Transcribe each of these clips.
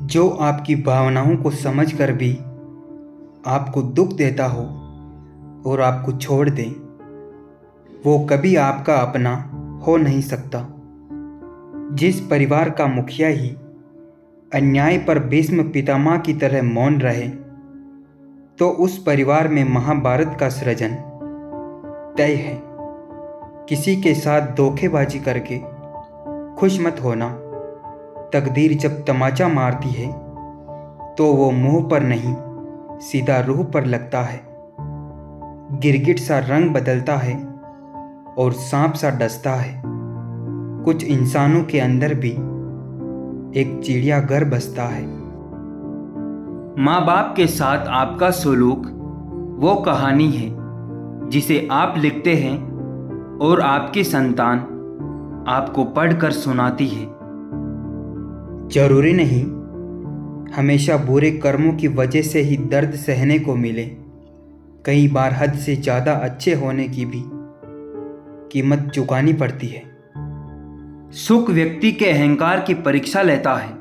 जो आपकी भावनाओं को समझकर भी आपको दुख देता हो और आपको छोड़ दे, वो कभी आपका अपना हो नहीं सकता। जिस परिवार का मुखिया ही अन्याय पर भीष्म पितामह की तरह मौन रहे, तो उस परिवार में महाभारत का सृजन तय है। किसी के साथ धोखेबाजी करके खुश मत होना। तकदीर जब तमाचा मारती है तो वो मुंह पर नहीं, सीधा रूह पर लगता है। गिरगिट सा रंग बदलता है और सांप सा डसता है। कुछ इंसानों के अंदर भी एक चिड़ियाघर बसता है। माँ बाप के साथ आपका सलूक वो कहानी है जिसे आप लिखते हैं और आपकी संतान आपको पढ़कर सुनाती है। जरूरी नहीं हमेशा बुरे कर्मों की वजह से ही दर्द सहने को मिले। कई बार हद से ज़्यादा अच्छे होने की भी कीमत चुकानी पड़ती है। सुख व्यक्ति के अहंकार की परीक्षा लेता है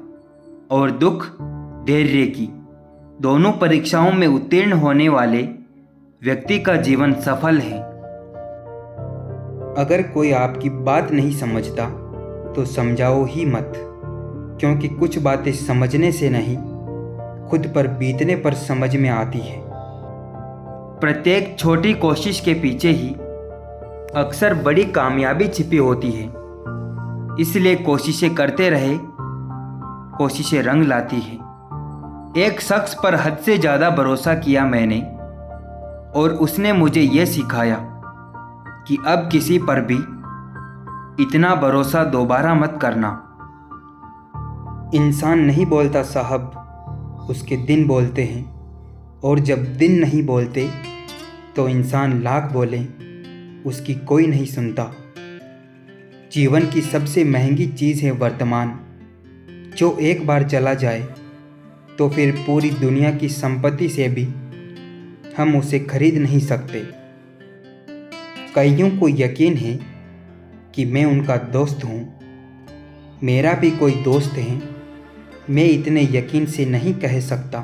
और दुख धैर्य की। दोनों परीक्षाओं में उत्तीर्ण होने वाले व्यक्ति का जीवन सफल है। अगर कोई आपकी बात नहीं समझता तो समझाओ ही मत, क्योंकि कुछ बातें समझने से नहीं, खुद पर बीतने पर समझ में आती है। प्रत्येक छोटी कोशिश के पीछे ही अक्सर बड़ी कामयाबी छिपी होती है। इसलिए कोशिशें करते रहे, कोशिशें रंग लाती है। एक शख्स पर हद से ज़्यादा भरोसा किया मैंने और उसने मुझे यह सिखाया कि अब किसी पर भी इतना भरोसा दोबारा मत करना। इंसान नहीं बोलता साहब, उसके दिन बोलते हैं। और जब दिन नहीं बोलते तो इंसान लाख बोले, उसकी कोई नहीं सुनता। जीवन की सबसे महंगी चीज़ है वर्तमान, जो एक बार चला जाए तो फिर पूरी दुनिया की संपत्ति से भी हम उसे खरीद नहीं सकते। कईयों को यकीन है कि मैं उनका दोस्त हूँ। मेरा भी कोई दोस्त है, मैं इतने यकीन से नहीं कह सकता।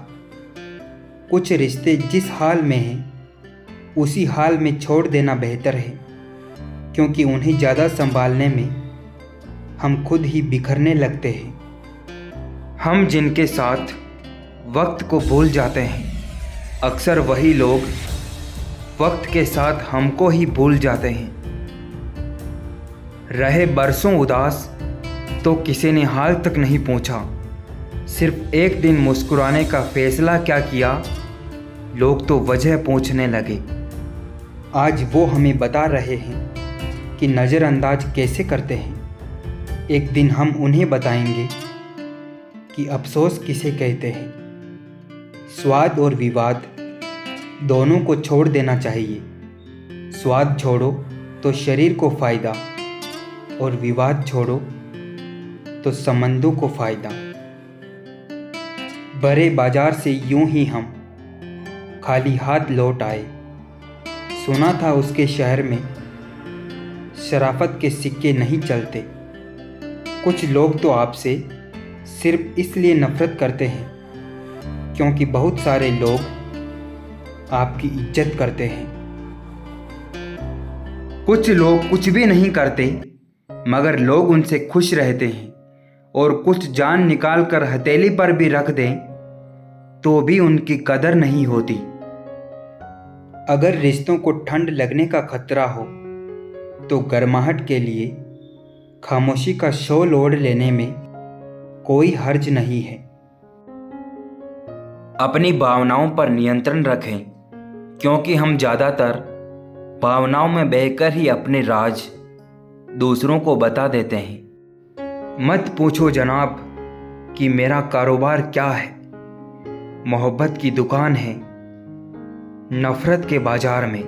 कुछ रिश्ते जिस हाल में हैं उसी हाल में छोड़ देना बेहतर है, क्योंकि उन्हें ज़्यादा संभालने में हम खुद ही बिखरने लगते हैं। हम जिनके साथ वक्त को भूल जाते हैं, अक्सर वही लोग वक्त के साथ हमको ही भूल जाते हैं। रहे बरसों उदास तो किसी ने हाल तक नहीं पूछा। सिर्फ एक दिन मुस्कुराने का फैसला क्या किया, लोग तो वजह पूछने लगे। आज वो हमें बता रहे हैं कि नज़रअंदाज कैसे करते हैं। एक दिन हम उन्हें बताएंगे कि अफसोस किसे कहते हैं। स्वाद और विवाद दोनों को छोड़ देना चाहिए। स्वाद छोड़ो तो शरीर को फ़ायदा, और विवाद छोड़ो तो संबंधों को फ़ायदा। बड़े बाजार से यूं ही हम खाली हाथ लौट आए। सुना था उसके शहर में शराफत के सिक्के नहीं चलते। कुछ लोग तो आपसे सिर्फ इसलिए नफरत करते हैं क्योंकि बहुत सारे लोग आपकी इज्जत करते हैं। कुछ लोग कुछ भी नहीं करते मगर लोग उनसे खुश रहते हैं, और कुछ जान निकाल कर हथेली पर भी रख दें तो भी उनकी कदर नहीं होती। अगर रिश्तों को ठंड लगने का खतरा हो तो गर्माहट के लिए खामोशी का शॉल ओढ़ लेने में कोई हर्ज नहीं है। अपनी भावनाओं पर नियंत्रण रखें, क्योंकि हम ज़्यादातर भावनाओं में बहकर ही अपने राज दूसरों को बता देते हैं। मत पूछो जनाब कि मेरा कारोबार क्या है। मोहब्बत की दुकान है नफरत के बाजार में।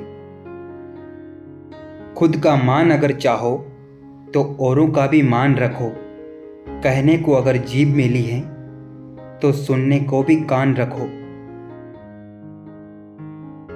खुद का मान अगर चाहो तो औरों का भी मान रखो। कहने को अगर जीभ मिली है तो सुनने को भी कान रखो।